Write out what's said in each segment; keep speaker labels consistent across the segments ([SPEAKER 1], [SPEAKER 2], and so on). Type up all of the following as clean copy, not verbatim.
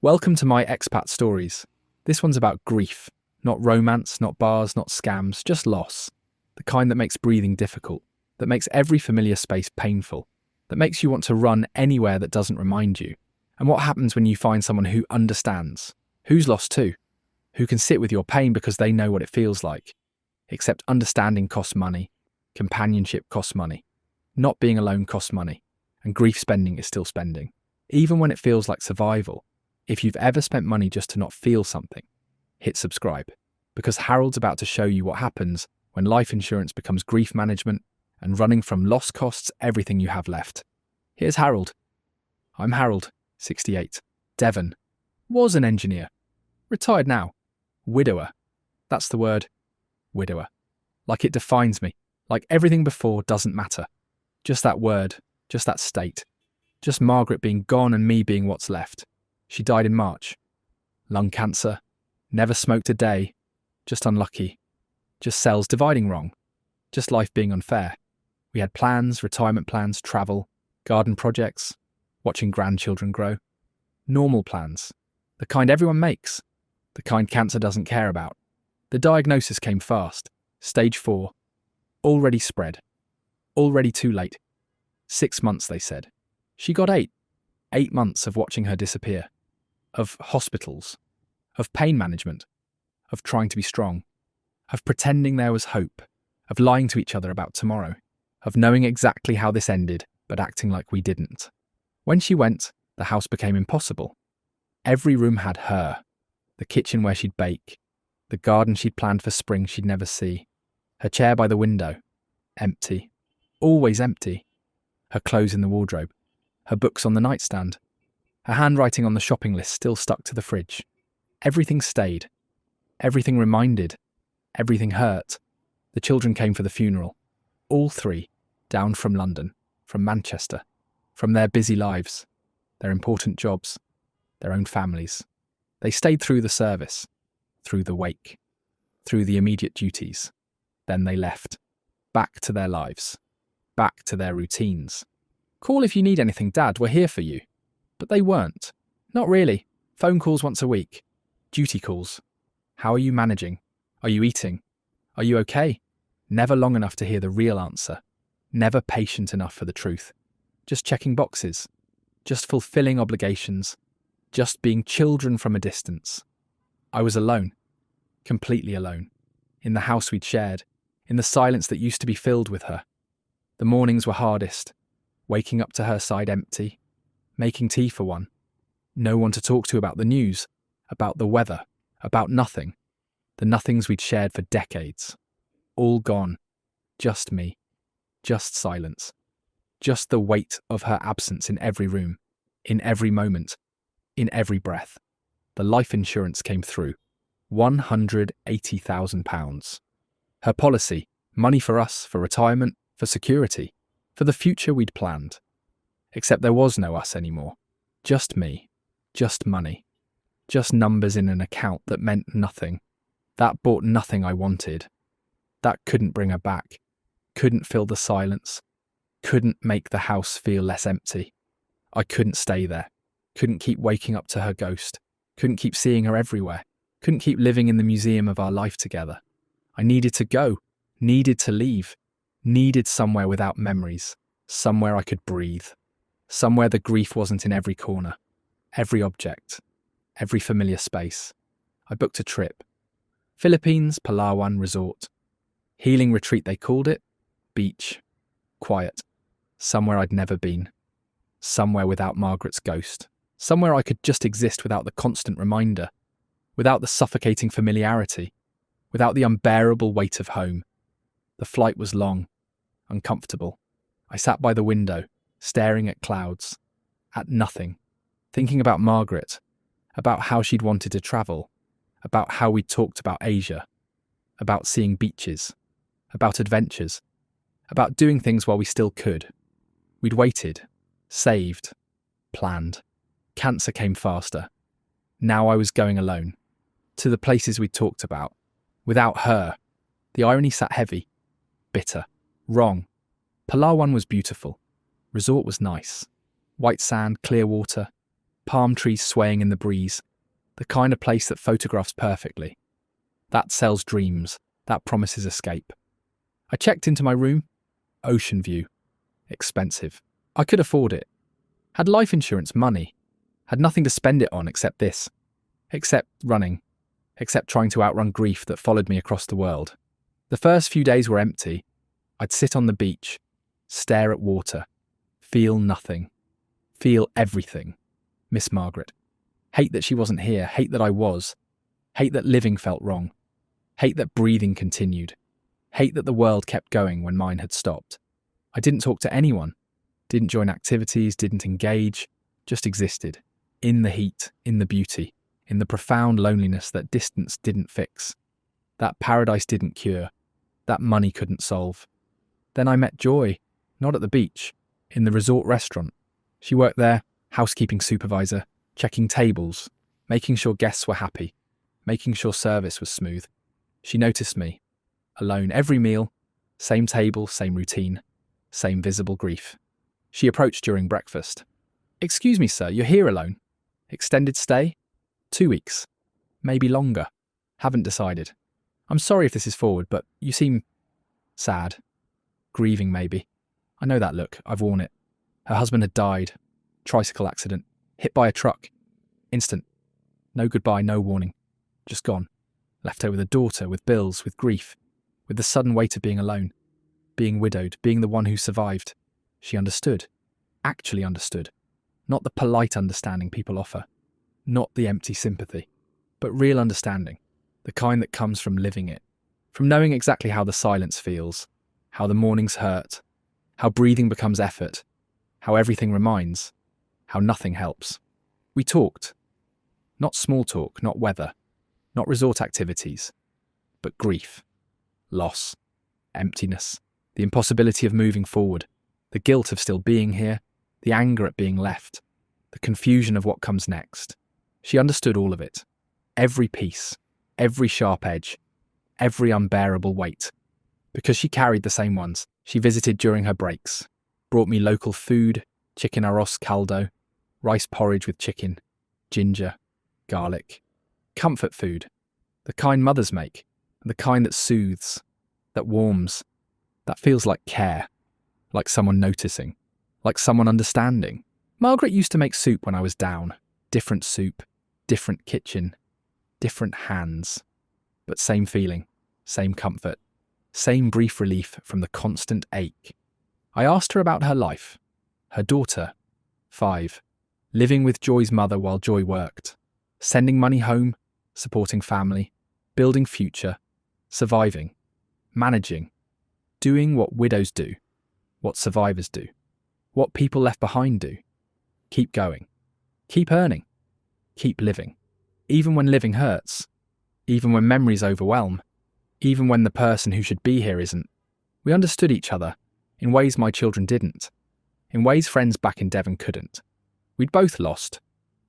[SPEAKER 1] Welcome to my Expat Stories. This one's about grief. Not romance, not bars, not scams, just loss. The kind that makes breathing difficult, that makes every familiar space painful, that makes you want to run anywhere that doesn't remind you. And what happens when you find someone who understands? Who's lost too? Who can sit with your pain because they know what it feels like? Except understanding costs money. Companionship costs money. Not being alone costs money. And grief spending is still spending. Even when it feels like survival. If you've ever spent money just to not feel something, hit subscribe. Because Harold's about to show you what happens when life insurance becomes grief management and running from loss costs everything you have left. Here's Harold. I'm Harold, 68. Devon. Was an engineer. Retired now. Widower. That's the word. Widower. Like it defines me. Like everything before doesn't matter. Just that word. Just that state. Just Margaret being gone and me being what's left. She died in March. Lung cancer. Never smoked a day. Just unlucky. Just cells dividing wrong. Just life being unfair. We had plans, retirement plans, travel, garden projects, watching grandchildren grow. Normal plans. The kind everyone makes. The kind cancer doesn't care about. The diagnosis came fast. Stage 4. Already spread. Already too late. 6 months, they said. She got 8. 8 months of watching her disappear. Of hospitals. Of pain management. Of trying to be strong. Of pretending there was hope. Of lying to each other about tomorrow. Of knowing exactly how this ended, but acting like we didn't. When she went, the house became impossible. Every room had her. The kitchen where she'd bake. The garden she'd planned for spring she'd never see. Her chair by the window. Empty. Always empty. Her clothes in the wardrobe. Her books on the nightstand. Her handwriting on the shopping list still stuck to the fridge. Everything stayed. Everything reminded. Everything hurt. The children came for the funeral. All 3, down from London, from Manchester, from their busy lives, their important jobs, their own families. They stayed through the service, through the wake, through the immediate duties. Then they left, back to their lives, back to their routines. Call if you need anything, Dad, we're here for you. But they weren't. Not really. Phone calls once a week. Duty calls. How are you managing? Are you eating? Are you okay? Never long enough to hear the real answer. Never patient enough for the truth. Just checking boxes. Just fulfilling obligations. Just being children from a distance. I was alone. Completely alone. In the house we'd shared. In the silence that used to be filled with her. The mornings were hardest. Waking up to her side empty. Making tea for one. No one to talk to about the news. About the weather. About nothing. The nothings we'd shared for decades. All gone. Just me. Just silence. Just the weight of her absence in every room. In every moment. In every breath. The life insurance came through. £180,000. Her policy. Money for us, for retirement, for security. For the future we'd planned. Except there was no us anymore. Just me. Just money. Just numbers in an account that meant nothing. That bought nothing I wanted. That couldn't bring her back. Couldn't fill the silence. Couldn't make the house feel less empty. I couldn't stay there. Couldn't keep waking up to her ghost. Couldn't keep seeing her everywhere. Couldn't keep living in the museum of our life together. I needed to go. Needed to leave. Needed somewhere without memories. Somewhere I could breathe. Somewhere the grief wasn't in every corner. Every object. Every familiar space. I booked a trip. Philippines, Palawan resort. Healing retreat they called it. Beach. Quiet. Somewhere I'd never been. Somewhere without Margaret's ghost. Somewhere I could just exist without the constant reminder. Without the suffocating familiarity. Without the unbearable weight of home. The flight was long. Uncomfortable. I sat by the window, staring at clouds. At nothing. Thinking about Margaret. About how she'd wanted to travel. About how we'd talked about Asia. About seeing beaches. About adventures. About doing things while we still could. We'd waited. Saved. Planned. Cancer came faster. Now I was going alone. To the places we'd talked about. Without her. The irony sat heavy. Bitter. Wrong. Palawan was beautiful. Resort was nice. White sand, clear water. palm trees swaying in the breeze, the kind of place that photographs perfectly. That sells dreams, that promises escape. I checked into my room. Ocean view. Expensive. I could afford it. Had life insurance, money. Had nothing to spend it on except this. Except running. Except trying to outrun grief that followed me across the world. The first few days were empty. I'd sit on the beach, stare at water, feel nothing, feel everything. Miss Margaret. Hate that she wasn't here, hate that I was, hate that living felt wrong, hate that breathing continued, hate that the world kept going when mine had stopped. I didn't talk to anyone, didn't join activities, didn't engage, just existed. In the heat, in the beauty, in the profound loneliness that distance didn't fix, that paradise didn't cure, that money couldn't solve. Then I met Joy, not at the beach, in the resort restaurant. She worked there, housekeeping supervisor, checking tables, making sure guests were happy, making sure service was smooth. She noticed me, alone every meal, same table, same routine, same visible grief. She approached during breakfast. "Excuse me, sir, you're here alone? Extended stay? 2 weeks. Maybe longer. Haven't decided. I'm sorry if this is forward, but you seem sad. Grieving, maybe. I know that look, I've worn it. Her husband had died. Tricycle accident. Hit by a truck. Instant. No goodbye, no warning. Just gone. Left her with a daughter, with bills, with grief, with the sudden weight of being alone. Being widowed, being the one who survived. She understood. Actually understood. Not the polite understanding people offer. Not the empty sympathy. But real understanding. The kind that comes from living it. From knowing exactly how the silence feels. How the mornings hurt. How breathing becomes effort. How everything reminds. How nothing helps. We talked. Not small talk, not weather. Not resort activities. But grief. Loss. Emptiness. The impossibility of moving forward. The guilt of still being here. The anger at being left. The confusion of what comes next. She understood all of it. Every piece. Every sharp edge. Every unbearable weight. Because she carried the same ones, she visited during her breaks, brought me local food, chicken arroz caldo, rice porridge with chicken, ginger, garlic, comfort food, the kind mothers make, the kind that soothes, that warms, that feels like care, like someone noticing, like someone understanding. Margaret used to make soup when I was down, different soup, different kitchen, different hands, but same feeling, same comfort. Same brief relief from the constant ache. I asked her about her life. Her daughter, 5, living with Joy's mother while Joy worked, sending money home, supporting family, building future, surviving, managing, doing what widows do, what survivors do, what people left behind do. Keep going. Keep earning. Keep living. Even when living hurts. Even when memories overwhelm. Even when the person who should be here isn't. We understood each other, in ways my children didn't, in ways friends back in Devon couldn't. We'd both lost,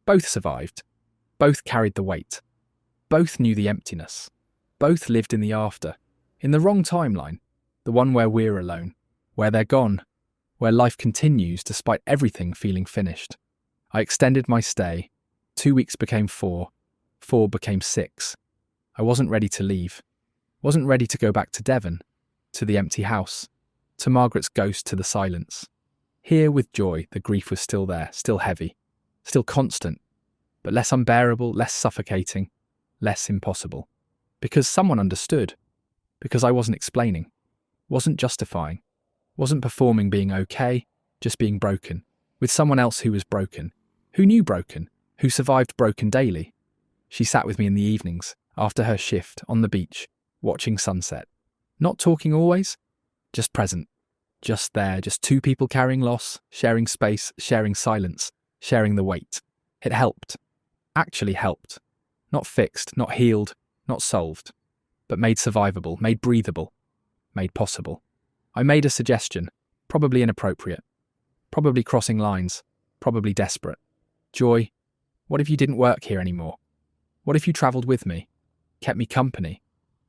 [SPEAKER 1] both survived, both carried the weight, both knew the emptiness, both lived in the after, in the wrong timeline, the one where we're alone, where they're gone, where life continues despite everything feeling finished. I extended my stay. 2 weeks became 4, 4 became 6. I wasn't ready to leave. Wasn't ready to go back to Devon, to the empty house, to Margaret's ghost, to the silence. Here with Joy, the grief was still there, still heavy, still constant, but less unbearable, less suffocating, less impossible. Because someone understood. Because I wasn't explaining, wasn't justifying, wasn't performing being okay, just being broken, with someone else who was broken, who knew broken, who survived broken daily. She sat with me in the evenings, after her shift, on the beach, watching sunset. Not talking always, just present. Just there, just two people carrying loss, sharing space, sharing silence, sharing the weight. It helped. Actually helped. Not fixed, not healed, not solved. But made survivable, made breathable, made possible. I made a suggestion, probably inappropriate. Probably crossing lines, probably desperate. Joy, what if you didn't work here anymore? What if you travelled with me? Kept me company?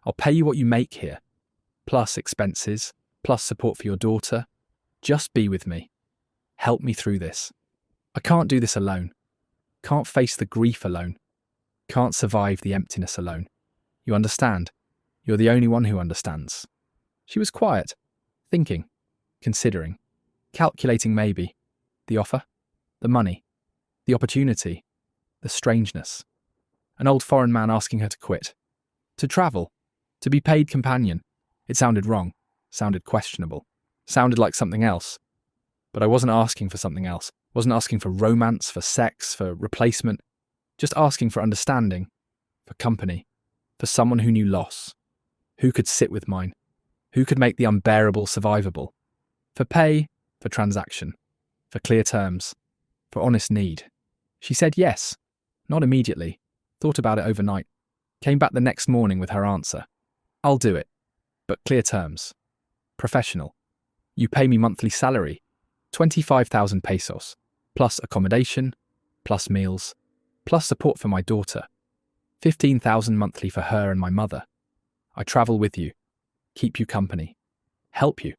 [SPEAKER 1] I'll pay you what you make here. Plus expenses, plus support for your daughter. Just be with me. Help me through this. I can't do this alone. Can't face the grief alone. Can't survive the emptiness alone. You understand? You're the only one who understands. She was quiet, thinking, considering, calculating maybe. The offer, the money, the opportunity, the strangeness. An old foreign man asking her to quit. To travel. To be paid companion. It sounded wrong, sounded questionable, sounded like something else. But I wasn't asking for something else. Wasn't asking for romance, for sex, for replacement. Just asking for understanding, for company, for someone who knew loss. Who could sit with mine? Who could make the unbearable survivable? For pay, for transaction, for clear terms, for honest need. She said yes, not immediately, thought about it overnight, came back the next morning with her answer. I'll do it, but clear terms. Professional. You pay me monthly salary, 25,000 pesos, plus accommodation, plus meals, plus support for my daughter, 15,000 monthly for her and my mother. I travel with you, keep you company, help you.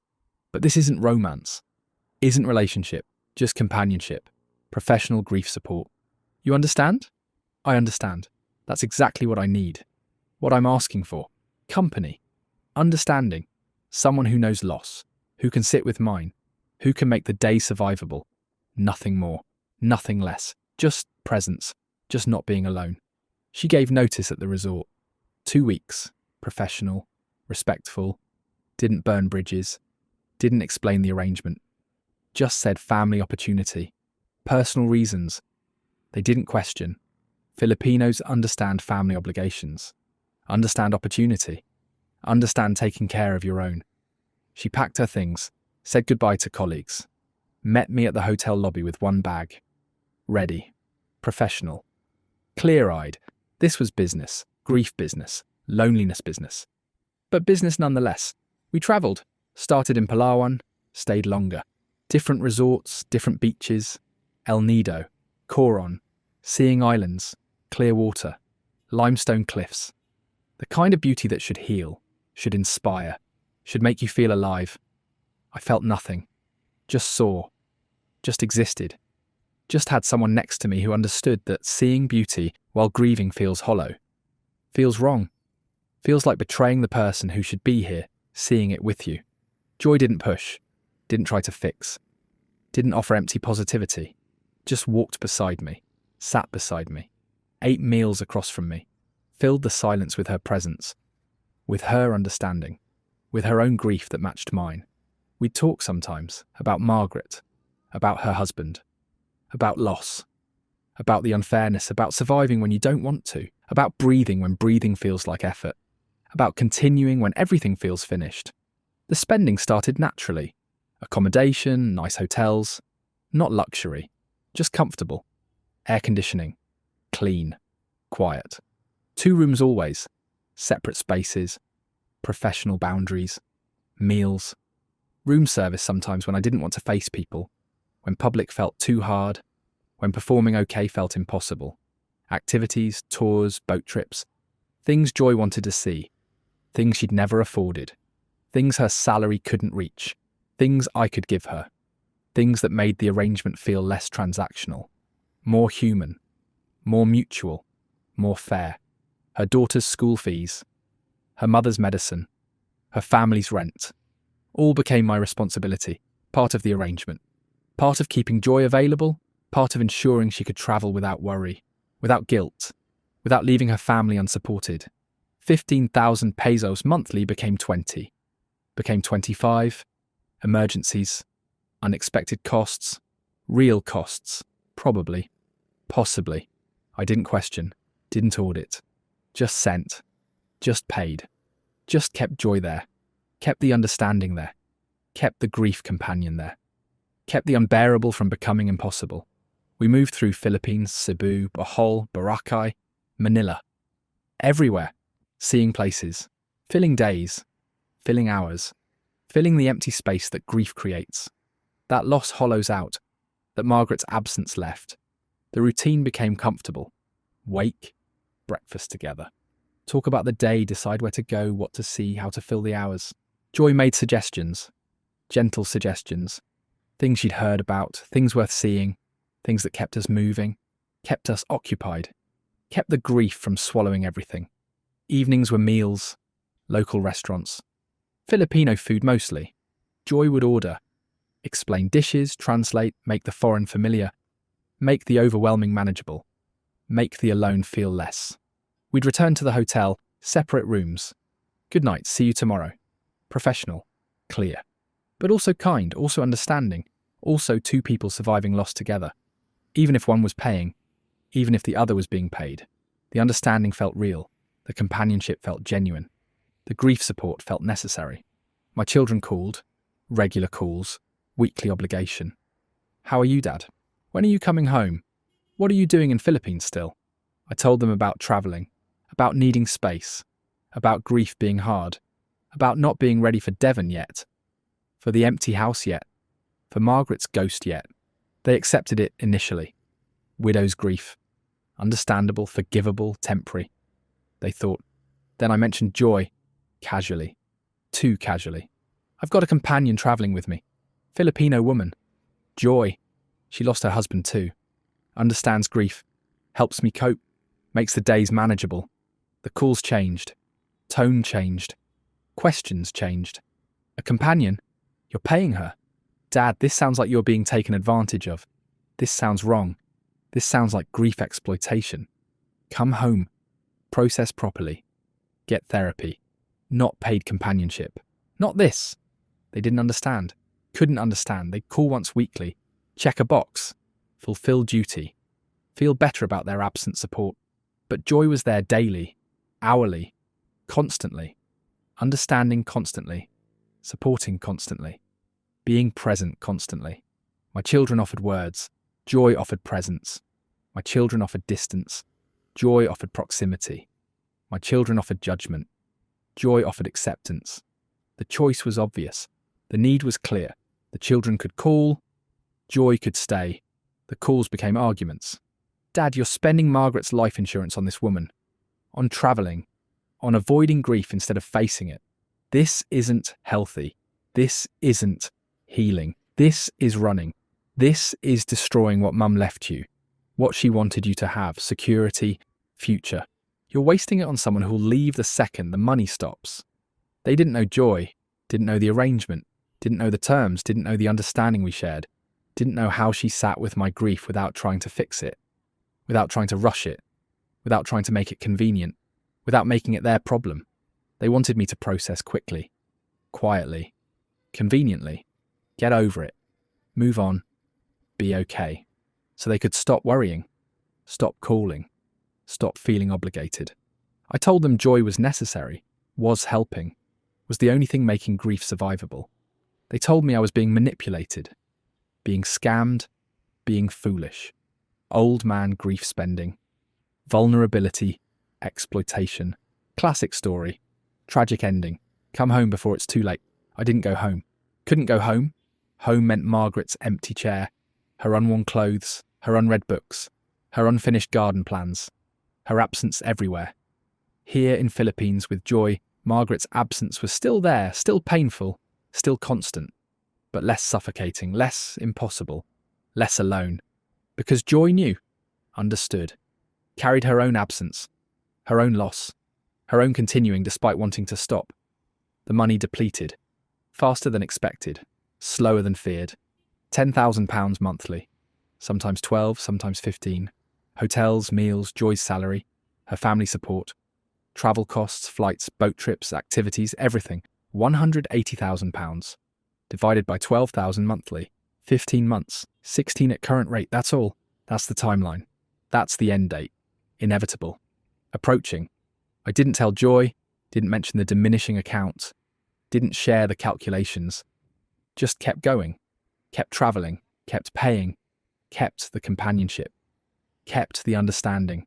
[SPEAKER 1] But this isn't romance, isn't relationship, just companionship, professional grief support. You understand? I understand. That's exactly what I need. What I'm asking for. Company. Understanding. Someone who knows loss, who can sit with mine, who can make the day survivable. Nothing more, nothing less, just presence, just not being alone. She gave notice at the resort. 2 weeks. Professional, respectful, didn't burn bridges, didn't explain the arrangement, just said family opportunity, personal reasons. They didn't question. Filipinos understand family obligations, understand opportunity, understand taking care of your own. She packed her things, said goodbye to colleagues, met me at the hotel lobby with one bag. Ready, professional, clear-eyed. This was business, grief business. Loneliness business. But business nonetheless. We travelled, started in Palawan, stayed longer. Different resorts, different beaches, El Nido, Coron, seeing islands, clear water, limestone cliffs. The kind of beauty that should heal, should inspire, should make you feel alive. I felt nothing, just saw, just existed, just had someone next to me who understood that seeing beauty while grieving feels hollow, feels wrong. Feels like betraying the person who should be here, seeing it with you. Joy didn't push, didn't try to fix, didn't offer empty positivity, just walked beside me, sat beside me, ate meals across from me, filled the silence with her presence, with her understanding, with her own grief that matched mine. We'd talk sometimes about Margaret, about her husband, about loss, about the unfairness, about surviving when you don't want to, about breathing when breathing feels like effort, about continuing when everything feels finished. The spending started naturally. Accommodation, nice hotels, not luxury, just comfortable. Air conditioning, clean, quiet. 2 rooms always, separate spaces, professional boundaries, meals, room service sometimes when I didn't want to face people, when public felt too hard, when performing okay felt impossible. Activities, tours, boat trips, things Joy wanted to see, things she'd never afforded, things her salary couldn't reach, things I could give her, things that made the arrangement feel less transactional, more human, more mutual, more fair. Her daughter's school fees, her mother's medicine, her family's rent, all became my responsibility, part of the arrangement, part of keeping Joy available, part of ensuring she could travel without worry, without guilt, without leaving her family unsupported. 15,000 pesos monthly became 20, became 25, emergencies, unexpected costs, real costs, probably, possibly. I didn't question, didn't audit, just sent, just paid, just kept Joy there, kept the understanding there, kept the grief companion there, kept the unbearable from becoming impossible. We moved through Philippines, Cebu, Bohol, Boracay, Manila. Everywhere, seeing places, filling days, filling hours, filling the empty space that grief creates. That loss hollows out, that Margaret's absence left. The routine became comfortable. Wake, breakfast together. Talk about the day, decide where to go, what to see, how to fill the hours. Joy made suggestions, gentle suggestions, things she'd heard about, things worth seeing, things that kept us moving, kept us occupied, kept the grief from swallowing everything. Evenings were meals, local restaurants, Filipino food mostly. Joy would order, explain dishes, translate, make the foreign familiar, make the overwhelming manageable, make the alone feel less. We'd return to the hotel, separate rooms. Good night, see you tomorrow. Professional, clear, but also kind, also understanding, also two people surviving loss together. Even if one was paying, even if the other was being paid, the understanding felt real, the companionship felt genuine, the grief support felt necessary. My children called, regular calls, weekly obligation. How are you, Dad? When are you coming home? What are you doing in Philippines still? I told them about travelling, about needing space, about grief being hard, about not being ready for Devon yet, for the empty house yet, for Margaret's ghost yet. They accepted it initially. Widow's grief. Understandable, forgivable, temporary. They thought. Then I mentioned Joy, casually. Too casually. I've got a companion travelling with me. Filipino woman. Joy. She lost her husband too. Understands grief. Helps me cope. Makes the days manageable. The calls changed. Tone changed. Questions changed. A companion? You're paying her? Dad, this sounds like you're being taken advantage of. This sounds wrong. This sounds like grief exploitation. Come home. Process properly. Get therapy. Not paid companionship. Not this. They didn't understand. Couldn't understand. They'd call once weekly. Check a box. Fulfill duty. Feel better about their absent support. But Joy was there daily, hourly, constantly. Understanding constantly. Supporting constantly. Being present constantly. My children offered words. Joy offered presence. My children offered distance. Joy offered proximity. My children offered judgment. Joy offered acceptance. The choice was obvious. The need was clear. The children could call. Joy could stay. The calls became arguments. Dad, you're spending Margaret's life insurance on this woman. On travelling. On avoiding grief instead of facing it. This isn't healthy. This isn't healing. This is running. This is destroying what Mum left you. What she wanted you to have. Security. Future. You're wasting it on someone who'll leave the second the money stops. They didn't know Joy, didn't know the arrangement, didn't know the terms, didn't know the understanding we shared, didn't know how she sat with my grief without trying to fix it, without trying to rush it, without trying to make it convenient, without making it their problem. They wanted me to process quickly, quietly, conveniently, get over it, move on, be okay, so they could stop worrying, stop calling, stop feeling obligated. I told them Joy was necessary, was helping, was the only thing making grief survivable. They told me I was being manipulated, being scammed, being foolish. Old man grief spending, vulnerability, exploitation. Classic story, tragic ending. Come home before it's too late. I didn't go home. Couldn't go home. Home meant Margaret's empty chair, her unworn clothes, her unread books, her unfinished garden plans, her absence everywhere. Here in Philippines with Joy, Margaret's absence was still there, still painful, still constant, but less suffocating, less impossible, less alone. Because Joy knew, understood, carried her own absence, her own loss, her own continuing despite wanting to stop. The money depleted, faster than expected, slower than feared. £10,000 monthly, sometimes 12, sometimes 15. Hotels, meals, Joy's salary, her family support, travel costs, flights, boat trips, activities, everything. £180,000, divided by 12,000 monthly, 15 months, 16 at current rate, that's all. That's the timeline. That's the end date. Inevitable. Approaching. I didn't tell Joy, didn't mention the diminishing account, didn't share the calculations. Just kept going, kept travelling, kept paying, kept the companionship, kept the understanding,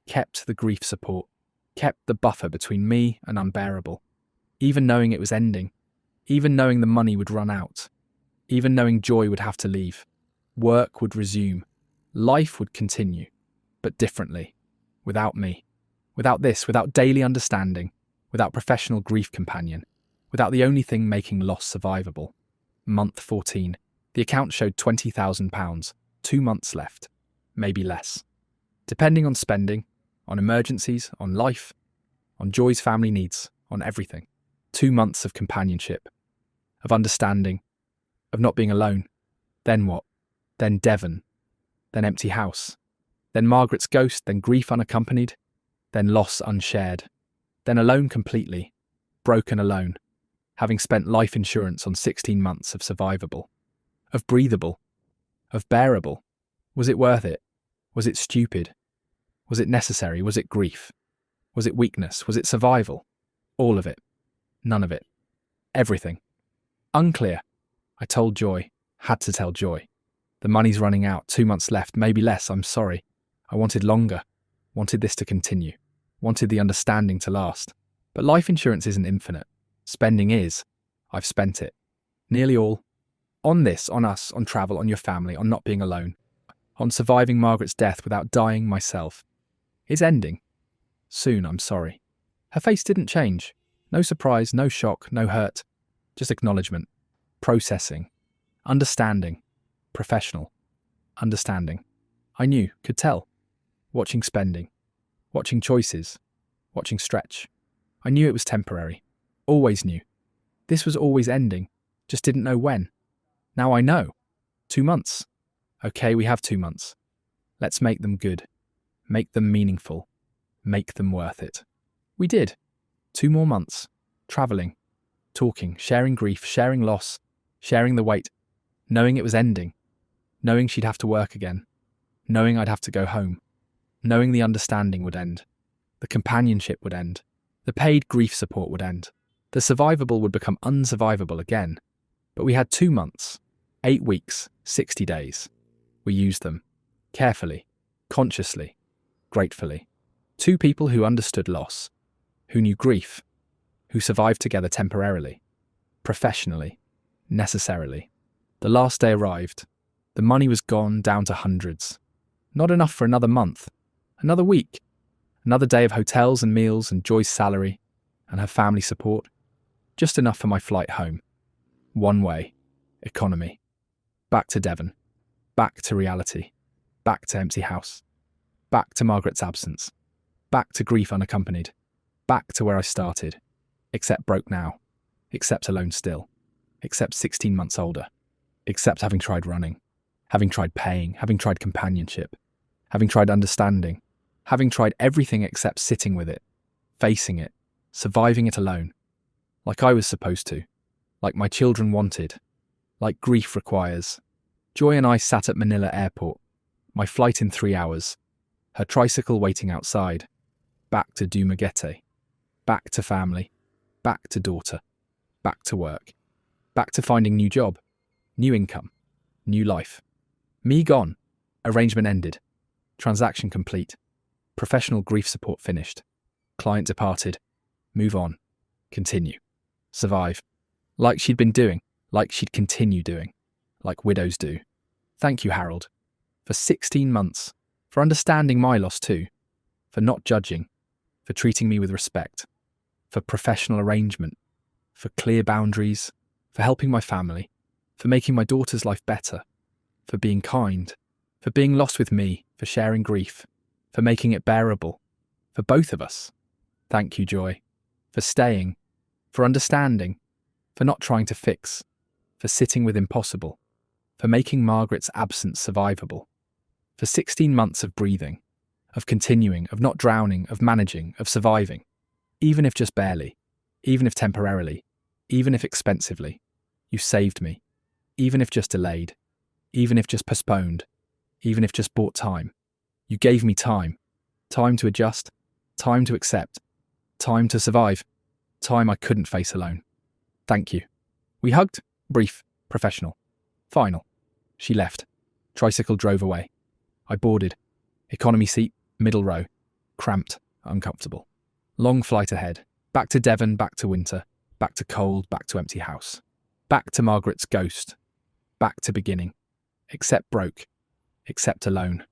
[SPEAKER 1] kept the grief support, kept the buffer between me and unbearable. Even knowing it was ending, even knowing the money would run out, even knowing Joy would have to leave, work would resume, life would continue, but differently, without me, without this, without daily understanding, without professional grief companion, without the only thing making loss survivable. Month 14. The account showed £20,000, 2 months left, maybe less. depending on spending, on emergencies, on life, on Joy's family needs, on everything. 2 months of companionship, of understanding, of not being alone. Then what? Then Devon, then empty house, then Margaret's ghost, then grief unaccompanied, then loss unshared, then alone completely, broken alone, having spent life insurance on 16 months of survivable, of breathable, of bearable. Was it worth it? Was it stupid? Was it necessary? Was it grief? Was it weakness? Was it survival? All of it. None of it. Everything. Unclear. I told Joy. Had to tell Joy. The money's running out. 2 months left. Maybe less. I'm sorry. I wanted longer. Wanted this to continue. Wanted the understanding to last. But life insurance isn't infinite. Spending is. I've spent it. Nearly all. On this, on us, on travel, on your family, on not being alone. On surviving Margaret's death without dying myself. It's ending. Soon, I'm sorry. Her face didn't change. No surprise, no shock, no hurt. Just acknowledgement. Processing. Understanding. Professional. Understanding. I knew, could tell. Watching spending. Watching choices. Watching stretch. I knew it was temporary. Always knew. This was always ending. Just didn't know when. Now I know. 2 months. Okay, we have 2 months. Let's make them good. Make them meaningful. Make them worth it. We did. 2 more months. Travelling. Talking. Sharing grief. Sharing loss. Sharing the weight. Knowing it was ending. Knowing she'd have to work again. Knowing I'd have to go home. Knowing the understanding would end. The companionship would end. The paid grief support would end. The survivable would become unsurvivable again. But we had 2 months. 8 weeks. 60 days. We used them. Carefully. Consciously. Gratefully. 2 people who understood loss. Who knew grief. Who survived together temporarily. Professionally. Necessarily. The last day arrived. The money was gone down to hundreds. Not enough for another month. Another week. Another day of hotels and meals and Joy's salary and her family support. Just enough for my flight home. One way. Economy. Back to Devon. Back to reality. Back to empty house. Back to Margaret's absence. Back to grief unaccompanied. Back to where I started. Except broke now. Except alone still. Except 16 months older. Except having tried running. Having tried paying. Having tried companionship. Having tried understanding. Having tried everything except sitting with it. Facing it. Surviving it alone. Like I was supposed to. Like my children wanted. Like grief requires. Joy and I sat at Manila Airport. My flight in 3 hours. Her tricycle waiting outside. Back to Dumaguete. Back to family. Back to daughter. Back to work. Back to finding new job. New income. New life. Me gone. Arrangement ended. Transaction complete. Professional grief support finished. Client departed. Move on. Continue. Survive. Like she'd been doing. Like she'd continue doing. Like widows do. Thank you, Harold. For 16 months. For understanding my loss too. For not judging. For treating me with respect. For professional arrangement. For clear boundaries. For helping my family. For making my daughter's life better. For being kind. For being lost with me. For sharing grief. For making it bearable. For both of us. Thank you, Joy. For staying. For understanding. For not trying to fix. For sitting with impossible. For making Margaret's absence survivable. For 16 months of breathing. Of continuing. Of not drowning. Of managing. Of surviving. Even if just barely. Even if temporarily. Even if expensively. You saved me. Even if just delayed. Even if just postponed. Even if just bought time. You gave me time. Time to adjust. Time to accept. Time to survive. Time I couldn't face alone. Thank you. We hugged. Brief. Professional. Final. She left. Tricycle drove away. I boarded. Economy seat. Middle row. Cramped. Uncomfortable. Long flight ahead. Back to Devon. Back to winter. Back to cold. Back to empty house. Back to Margaret's ghost. Back to beginning. Except broke. Except alone.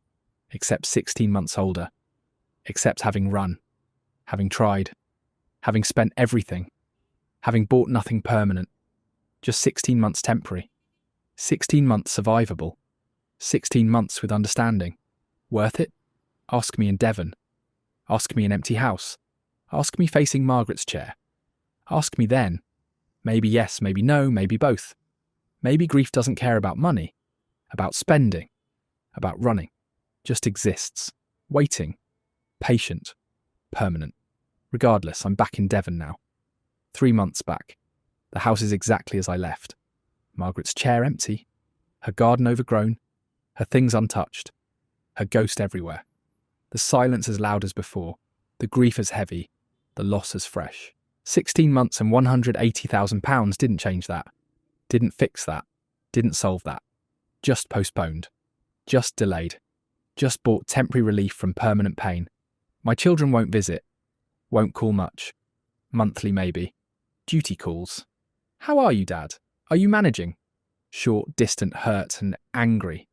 [SPEAKER 1] Except 16 months older. Except having run. Having tried. Having spent everything. Having bought nothing permanent. Just 16 months temporary. 16 months survivable. 16 months with understanding. Worth it? Ask me in Devon. Ask me an empty house. Ask me facing Margaret's chair. Ask me then. Maybe yes, maybe no, maybe both. Maybe grief doesn't care about money, about spending, about running. Just exists, waiting, patient, permanent. Regardless, I'm back in Devon now. 3 months back. The house is exactly as I left. Margaret's chair empty, her garden overgrown, her things untouched, her ghost everywhere. The silence as loud as before, the grief as heavy, the loss as fresh. 16 months and £180,000 didn't change that, didn't fix that, didn't solve that. Just postponed, just delayed, just brought temporary relief from permanent pain. My children won't visit, won't call much. Monthly maybe. Duty calls. How are you, Dad? Are you managing? Short, distant, hurt and angry.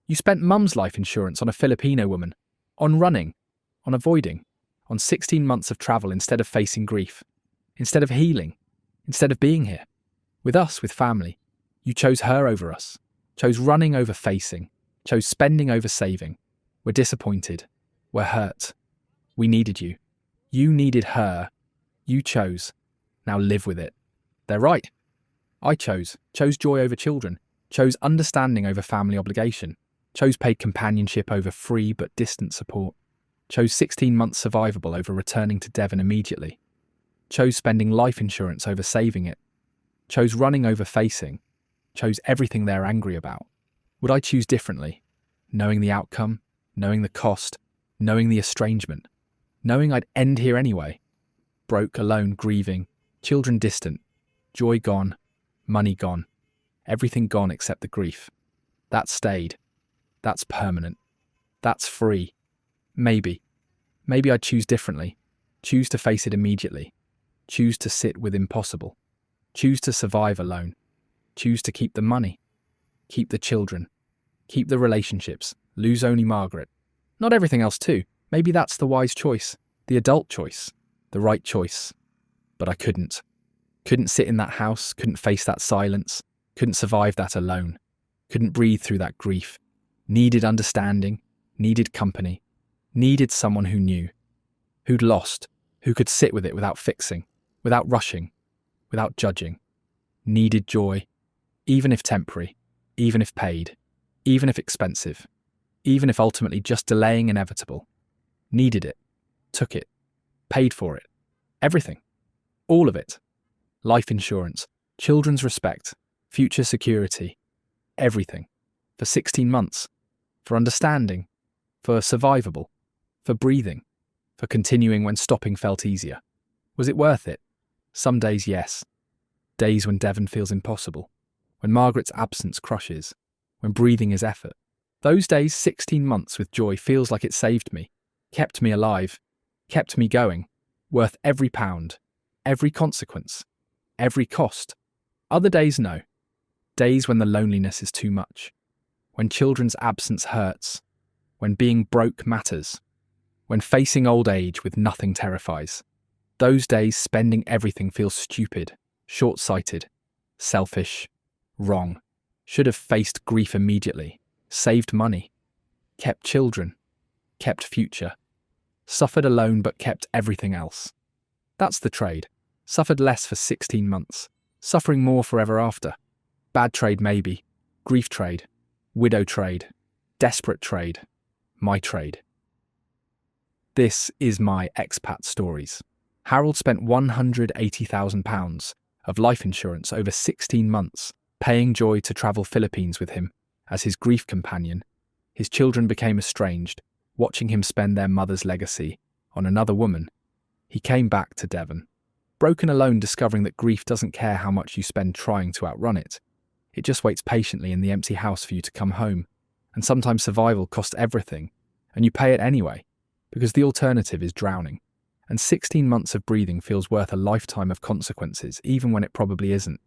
[SPEAKER 1] You spent Mum's life insurance on a Filipino woman, on running, on avoiding, on 16 months of travel instead of facing grief, instead of healing, instead of being here. With us, with family. You chose her over us, chose running over facing, chose spending over saving. We're disappointed. We're hurt. We needed you. You needed her. You chose. Now live with it. They're right. I chose joy over children, chose understanding over family obligation, chose paid companionship over free but distant support, chose 16 months survivable over returning to Devon immediately, chose spending life insurance over saving it, chose running over facing, chose everything they're angry about. Would I choose differently? Knowing the outcome, knowing the cost, knowing the estrangement, knowing I'd end here anyway. Broke, alone, grieving, children distant, joy gone, money gone, everything gone except the grief. That stayed. That's permanent. That's free. Maybe I'd choose differently. Choose to face it immediately. Choose to sit with impossible. Choose to survive alone. Choose to keep the money. Keep the children. Keep the relationships. Lose only Margaret. Not everything else too. Maybe that's the wise choice. The adult choice. The right choice. But I couldn't. Couldn't sit in that house. Couldn't face that silence. Couldn't survive that alone. Couldn't breathe through that grief. Needed understanding. Needed company. Needed someone who knew. Who'd lost. Who could sit with it without fixing. Without rushing. Without judging. Needed joy. Even if temporary. Even if paid. Even if expensive. Even if ultimately just delaying inevitable. Needed it. Took it. Paid for it. Everything. All of it. Life insurance. Children's respect. Future security. Everything. For 16 months. For understanding. For survivable. For breathing. For continuing when stopping felt easier. Was it worth it? Some days, yes. Days when Devon feels impossible. When Margaret's absence crushes. When breathing is effort. Those days, 16 months with joy feels like it saved me. Kept me alive. Kept me going. Worth every pound. Every consequence. Every cost. Other days, no. Days when the loneliness is too much. When children's absence hurts. When being broke matters. When facing old age with nothing terrifies. Those days spending everything feels stupid, short-sighted, selfish, wrong. Should have faced grief immediately, saved money, kept children, kept future. Suffered alone but kept everything else. That's the trade. Suffered less for 16 months, suffering more forever after. Bad trade maybe, grief trade, widow trade, desperate trade, my trade. This is my expat stories. Harold spent £180,000 of life insurance over 16 months, paying Joy to travel Philippines with him as his grief companion. His children became estranged, watching him spend their mother's legacy on another woman. He came back to Devon, broken alone, discovering that grief doesn't care how much you spend trying to outrun it. It just waits patiently in the empty house for you to come home, and sometimes survival costs everything, and you pay it anyway, because the alternative is drowning. And 16 months of breathing feels worth a lifetime of consequences, even when it probably isn't.